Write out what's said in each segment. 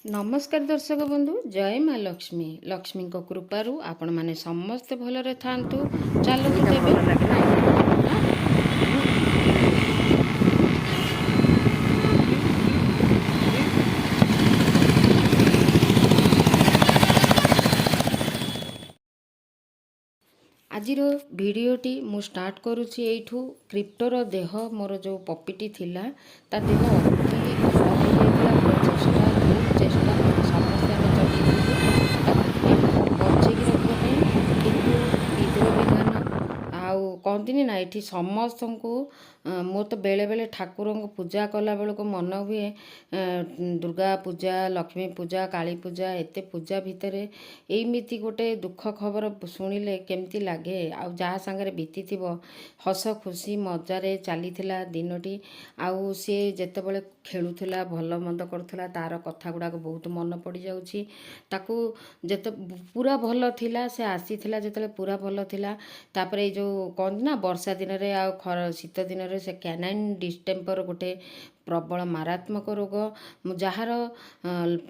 नमस्कार दर्शक बंधु जय माँ लक्ष्मी लक्ष्मी कृपारू आपण मैंने समस्ते भलरे थांतु चलतु तेबे आजिर भिडटी मु स्टार्ट करुच्ची एठू क्रिप्टोर देह मोर जो पपीटी थिला ता देह अति चेष्टा बहुत चेष्टा समस्या में चलू ताकू बचेकी रखा किंतु विधि विधान आउ कहती ना ये समस्त को मोर तो बेले बेले ठाकुर को पूजा कला बेल को मन हुए दुर्गा पूजा लक्ष्मी पूजा काली पूजा एते पूजा भितर एमती गोटे दुख खबर शुणिले केमती लगे आउ जहाँ सांगे बीती हस खुशी मजारे चली दिनटी आउ सी जितेबाला खेलुला भल मंद करुला तार कथा गुड़ाक बहुत मन पड़ जाऊँगी ताकू जिते पूरा भल थिला से आसी जिते पूरा भल थिला तापर जो कहते ना वर्षा दिन में आ खर शीत दिन से कैनाइन डिस्टेम्पर गोटे प्रबल मारात्मक रोग जार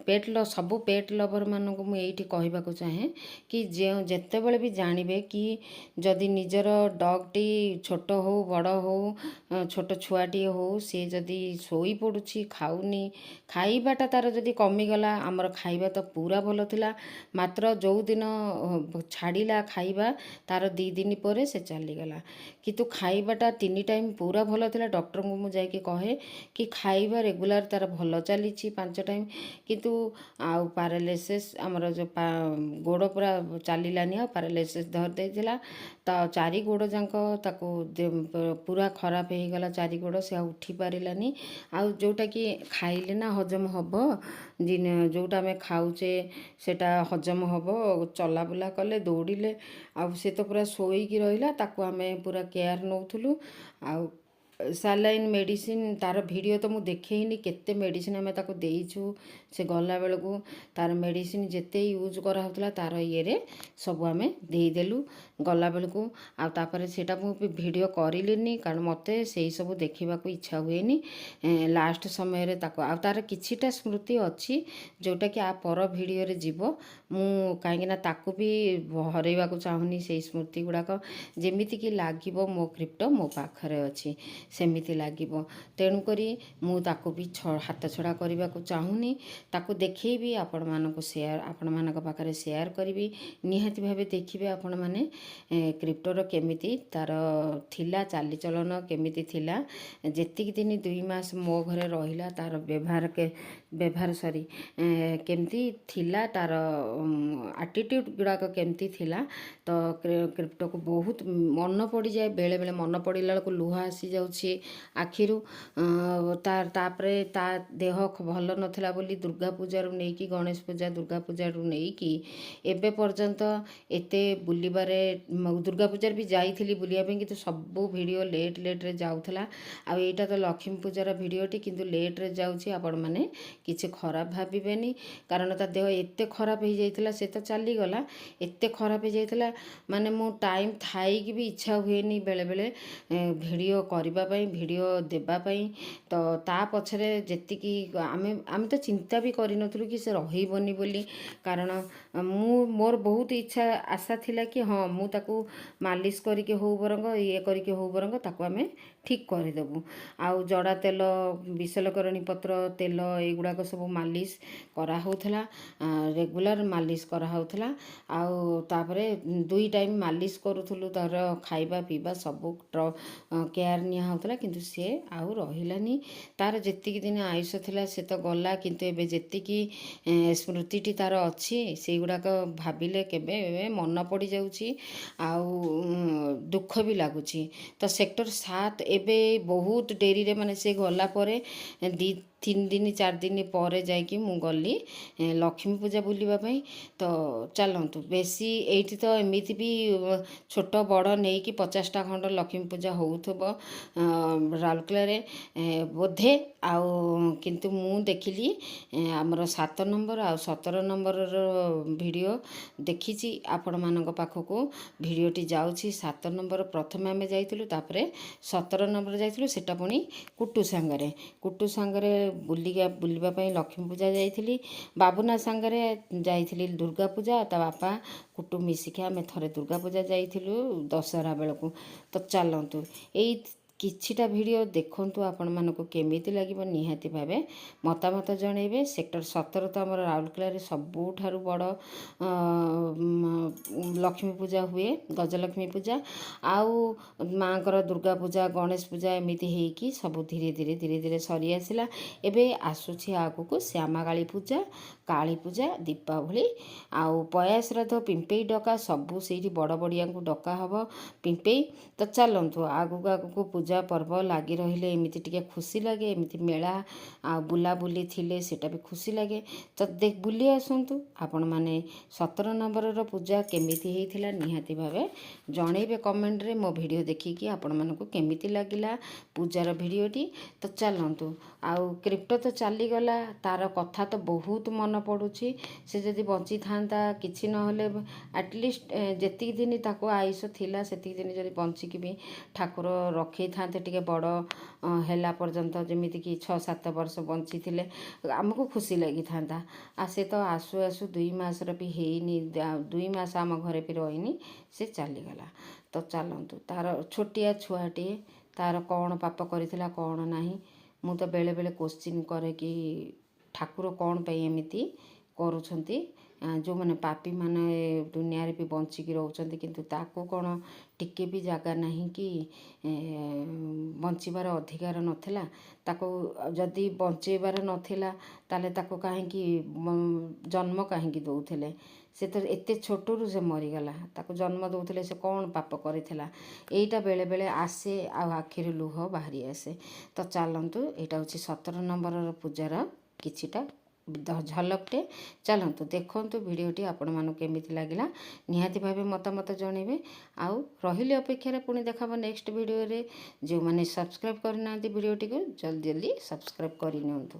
पेट सबू पेट लवर मानक मुझे कहवाक चाहे कि जिते बड़े भी जानवे कि जदि निजर डगटी छोट हो बड़ हो छोट छुआटी हो सी जदि शोई पड़ुछि खाऊनी खाइबाटा तार जदि कमिगला आमर खाइबा तो पूरा भल थिला मात्र जो दिन छाड़िला खाइबा तार 2 दिन पर से चलीगला किंतु खाइबाटा 3 टाइम पूरा भल थिला डॉक्टर को मुझे जाकि कहे कि खाइबा रेगुलर तार भल चली 5 टाइम किंतु आउ पैरालिसिस आमर जो गोड़ पूरा चलानी आ पैरालिसिस धर देला ता 4 गोड़ जाक ताको पूरा खराब हो गला 4 गोड़ से उठी पारानी आउ जोटा कि खाइले ना हजम हम जोटा आम खाऊचे सेटा हजम हम चलाबुला कले दौड़िले आउ से तो पूरा शोईकी रहिला ताको आम पूरा केयर नौथुलु आउ सालाइन मेडिसिन तार वीडियो तो मुझे देखेनी केते मेडिसिन आम ताको देइछु से गला बेलू तार मेडिसिन जेते यूज कराला तार ये सब आम देदेलु गला बेलू आपर सेटा मुझे वीडियो करलिनी कारण मत से सब देखा इच्छा हुए लास्ट समय तार किछिटा स्मृति अच्छी जोटा कि आ पर वीडियो रे जीव मु कहीं ताकू भी हरैवा चाहूनी से स्मृति गुड़ाक जेमिति कि लागिबो मो क्रिप्टो मो पाखरे अच्छी सेमिति लागिबो तेणुकरी मु ताकू भी हाथ छड़ा करने को चाहूनी ताकू देखी आपण मानक शेयर आपण मानक पाखरे शेयर करी निहाती भावे देखिए आपण माने क्रिप्टोर केमिति तार थिला चालीचलन केमिति थिला जेतिक दिन 2 मास मो घरे रहिला तार व्यवहार सरी केमती थिला तार एटीट्यूड गुड़ाक केमती थिला तो क्रिप्टो को बहुत मन पड़ जाए बेले बेले मन पड़ला को लुह आसी जाउछि आखिरु तापरे ता देह भल नथिला बोली दुर्गा पूजा रू नहीं कि गणेश पूजा दुर्गा पूजा रू नहीं कि एबे पर्यंत एते बुलिबारे दुर्गा पूजा भी जाइथिली बुलिया पे कि सबू वीडियो लेट रे जाउथला आ एटा तो लक्ष्मी पूजार वीडियोटी किंतु लेट रे जाउछि आपण माने किछि खराब भाबिबेनी कारण ता देह एते खराब हो जाइथिला से तो चली गला एते खराब हो जाइथिला माने मो टाइम थाई कि भी इच्छा हुएनी बेले बेले वीडियो करबा पई वीडियो देबा पई तो ता पछरे जेतिकी आमे तो चिंता भी करि नथुलु कि से रहिबनी बोली कारण मोर बहुत इच्छा आशा थिला कि हाँ मु ताकू मालिश करके हो बरंग ये करके हो बरंग ताकू आमे ठीक करदेबू आउ जड़ा तेल विशलकरणी पत्र तेल एगुड़ाक सब मालिश कराउला रेगुलर मालिश कराउला आउ तापरे 2 टाइम मालिश करूथुलु तार खाइबा पीबा सब केयर निया होतला किंतु से आउ रहिलानी तार जेतिकी दिन आयुष थिला से तो गला किंतु एबे जेतिकी स्मृतिटी तार अच्छी से गुड़ाक भाविले केबे मन पड़ जाउछि आउ दुख भी लगुच तो सेक्टर 7 एबे बहुत डेरी रे माने से गला परे 3 दिन 4 दिन पर जाकि मु गली लक्ष्मी पूजा बुलवाई तो चलतु बेसी एठी तो एमिति भी छोट बड़ नहीं कि 50टा खंड लक्ष्मी पूजा होउथबो राउरकेला बोधे आउ किंतु मु देखिली आमर 7 नंबर आ 17 नंबर वीडियो देखी आपण मानक पाखक वीडियोटी जाउछि 7 नंबर प्रथम आम जाइलु तापरे 17 नंबर जाइलु सेटा पुणी कुटु सांगरे ବୁଲିବା ପାଇଁ ଲକ୍ଷ୍ମୀ ପୂଜା ଯାଇଥିଲି। ବାବୁନା ସାଙ୍ଗରେ ଯାଇଥିଲି ଦୁର୍ଗା ପୂଜା। ତା ବାପା କୁଟୁମ୍ବ ମିଶିକି ଆମେ ଥରେ ଦୁର୍ଗା ପୂଜା ଯାଇଥିଲୁ ଦଶହରା ବେଳକୁ। ତ ଚାଲନ୍ତୁ ଏଇ କିଛିଟା ଭିଡ଼ିଓ ଦେଖନ୍ତୁ, ଆପଣମାନଙ୍କୁ କେମିତି ଲାଗିବ ନିହାତି ଭାବେ ମତାମତ ଜଣାଇବେ। ସେକ୍ଟର 17 ତ ଆମର ରାଉରକେଲାରେ ସବୁଠାରୁ ବଡ଼ ଲକ୍ଷ୍ମୀ ପୂଜା ହୁଏ, ଗଜଲକ୍ଷ୍ମୀ ପୂଜା। ଆଉ ମାଆଙ୍କର ଦୁର୍ଗା ପୂଜା, ଗଣେଶ ପୂଜା ଏମିତି ହେଇକି ସବୁ ଧୀରେ ଧୀରେ ସରି ଆସିଲା। ଏବେ ଆସୁଛି ଆଗକୁ ଶ୍ୟାମାକାଳୀ ପୂଜା, କାଳୀ ପୂଜା, ଦୀପାବଳି ଆଉ ପୟା ଶ୍ରାଦ୍ଧ, ପିମ୍ପେଇ ଡକା ସବୁ ସେଇଠି ବଡ଼ ବଡ଼ିଆଙ୍କୁ ଡକା ହେବ ପିମ୍ପେଇ। ତ ଚାଲନ୍ତୁ ଆଗକୁ ପୂଜା ପର୍ବ ଲାଗି ରହିଲେ ଏମିତି ଟିକେ ଖୁସି ଲାଗେ। ଏମିତି ମେଳା ଆଉ ବୁଲାବୁଲି ଥିଲେ ସେଇଟା ବି ଖୁସି ଲାଗେ। ତ ବୁଲି ଆସନ୍ତୁ। ଆପଣମାନେ 17 ନମ୍ବରର ପୂଜା କେମିତି ହେଇଥିଲା ନିହାତି ଭାବେ ଜଣେଇବେ କମେଣ୍ଟରେ। ମୋ ଭିଡ଼ିଓ ଦେଖିକି ଆପଣମାନଙ୍କୁ କେମିତି ଲାଗିଲା ପୂଜାର ଭିଡ଼ିଓଟି। ତ ଚାଲନ୍ତୁ ଆଉ କ୍ରିପ୍ଟୋ ତ ଚାଲିଗଲା, ତାର କଥା ତ ବହୁତ ମନେ ପଡ଼ୁଛି। ସେ ଯଦି ବଞ୍ଚିଥାନ୍ତା, କିଛି ନହେଲେ ଆଟଲିଷ୍ଟ ଯେତିକି ଦିନ ତାକୁ ଆୟୁଷ ଥିଲା ସେତିକି ଦିନ ଯଦି ବଞ୍ଚିକି ବି ଠାକୁର ରଖେଇଥାନ୍ତେ ଟିକେ ବଡ଼ ହେଲା ପର୍ଯ୍ୟନ୍ତ, ଯେମିତିକି 6-7 ବର୍ଷ ବଞ୍ଚିଥିଲେ ଆମକୁ ଖୁସି ଲାଗିଥାନ୍ତା। ଆଉ ସେ ତ ଆସୁ ଆସୁ 2 ମାସର ବି ହେଇନି, 2 ମାସ ଆମ ଘରେ ବି ରହିନି, ସେ ଚାଲିଗଲା। ତ ଚାଲନ୍ତୁ, ତାର ଛୋଟିଆ ଛୁଆଟିଏ, ତାର କ'ଣ ପାପ କରିଥିଲା କ'ଣ ନାହିଁ। ମୁଁ ତ ବେଳେବେଳେ କୋଶ୍ଚିନ୍ କରେ କି ଠାକୁର କ'ଣ ପାଇଁ ଏମିତି କରୁଛନ୍ତି। ଯେଉଁମାନେ ପାପୀମାନେ ଦୁନିଆରେ ବି ବଞ୍ଚିକି ରହୁଛନ୍ତି, କିନ୍ତୁ ତାକୁ କ'ଣ ଟିକେ ବି ଜାଗା ନାହିଁ କି ବଞ୍ଚିବାର ଅଧିକାର ନଥିଲା? ତାକୁ ଯଦି ବଞ୍ଚେଇବାର ନଥିଲା ତାହେଲେ ତାକୁ କାହିଁକି ଜନ୍ମ କାହିଁକି ଦେଉଥିଲେ? ସେ ତ ଏତେ ଛୋଟରୁ ସେ ମରିଗଲା, ତାକୁ ଜନ୍ମ ଦେଉଥିଲେ, ସେ କ'ଣ ପାପ କରିଥିଲା? ଏଇଟା ବେଳେବେଳେ ଆସେ ଆଉ ଆଖିରୁ ଲୁହ ବାହାରି ଆସେ। ତ ଚାଲନ୍ତୁ, ଏଇଟା ହେଉଛି 17 ନମ୍ବରର ପୂଜାର କିଛିଟା ଝଲକଟେ। ଚାଲନ୍ତୁ ଦେଖନ୍ତୁ ଭିଡ଼ିଓଟି ଆପଣମାନଙ୍କୁ କେମିତି ଲାଗିଲା ନିହାତି ଭାବେ ମତାମତ ଜଣାଇବେ। ଆଉ ରହିଲି ଅପେକ୍ଷାରେ, ପୁଣି ଦେଖାବ ନେକ୍ସଟ ଭିଡ଼ିଓରେ। ଯେଉଁମାନେ ସବସ୍କ୍ରାଇବ୍ କରିନାହାନ୍ତି ଭିଡ଼ିଓଟିକୁ ଜଲ୍ଦି ସବସ୍କ୍ରାଇବ୍ କରିନିଅନ୍ତୁ।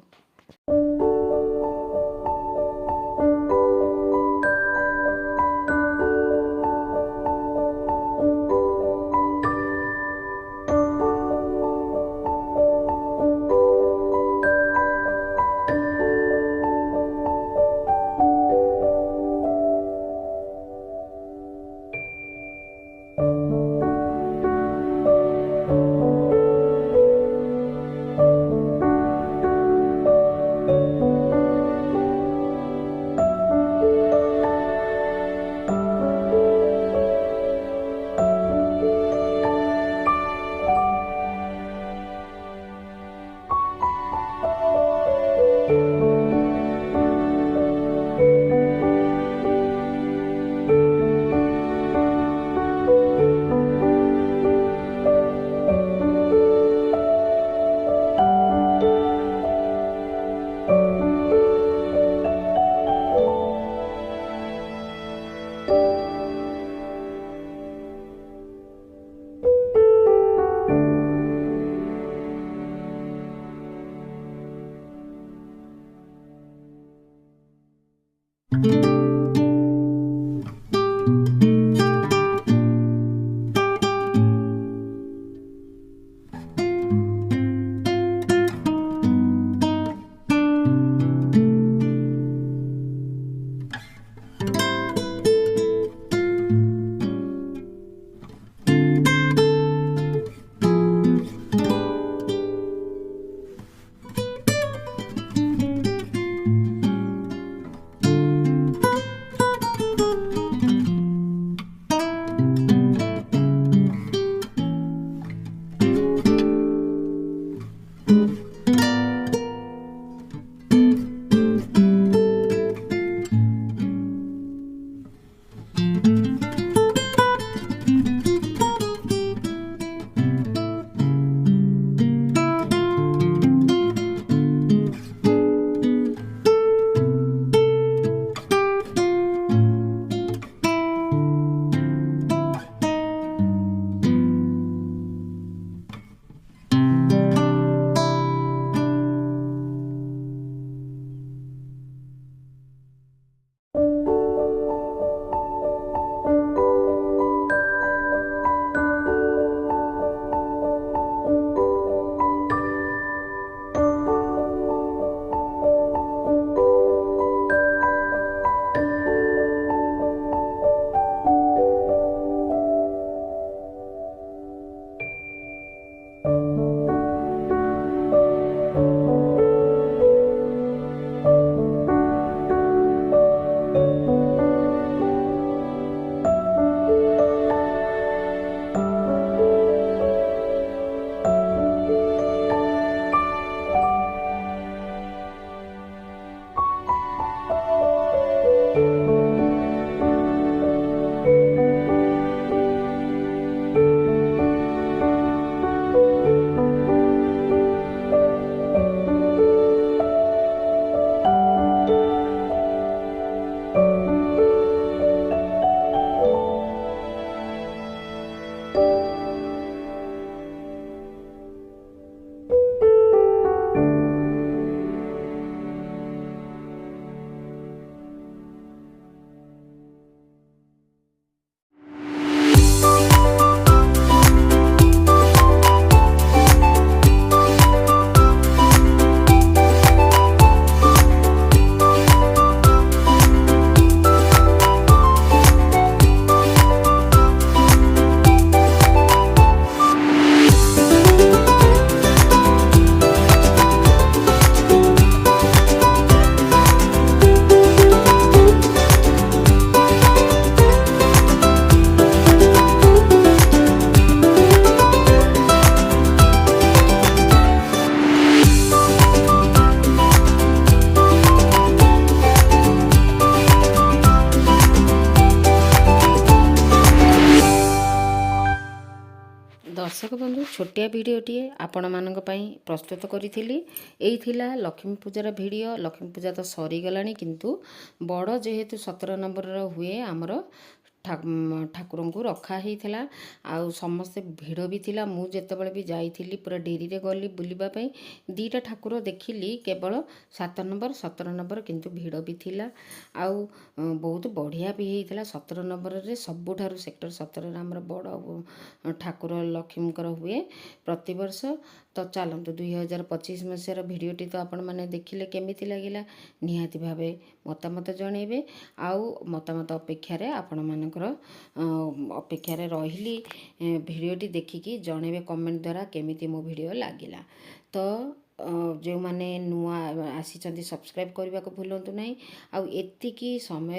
दर्शक बंधु छोटिया भिडटे आपण मान प्रस्तुत करी लक्ष्मी पूजार भिड लक्ष्मी पूजा तो सरीगला किंतु बड़ जेहेतु 17 नंबर हुए आमर ठाकुर को रखाही आउ समस्ते भिड़ भी थिला मु जेतेबेले भी जाइली पूरा डेरी रे गली बुलवाई दीटा ठाकुर देखिली केवल 7 नंबर 17 नंबर किंतु भिड़ भी थिला आउ बहुत बढ़िया भी होता 17 नंबर रे सबुठारु सेक्टर 17 आमर बड़ ठाकुर लक्ष्मीकर हुए प्रति वर्ष। तो चलतु 2025 मसीहार भिडटी तो आपण मैंने देखिले केमिति लगिला निहाती भावे मतामत जनइबे आउ मतामत अपेक्षार आपण मानकर अपेक्षार रही भिडटी देखिकी जनइबे कमेंट द्वारा केमिति मो भिडियो लागिला। तो जो माने नुआ आसी सब्सक्राइब करने को भूलु ना आउ एतिकी समय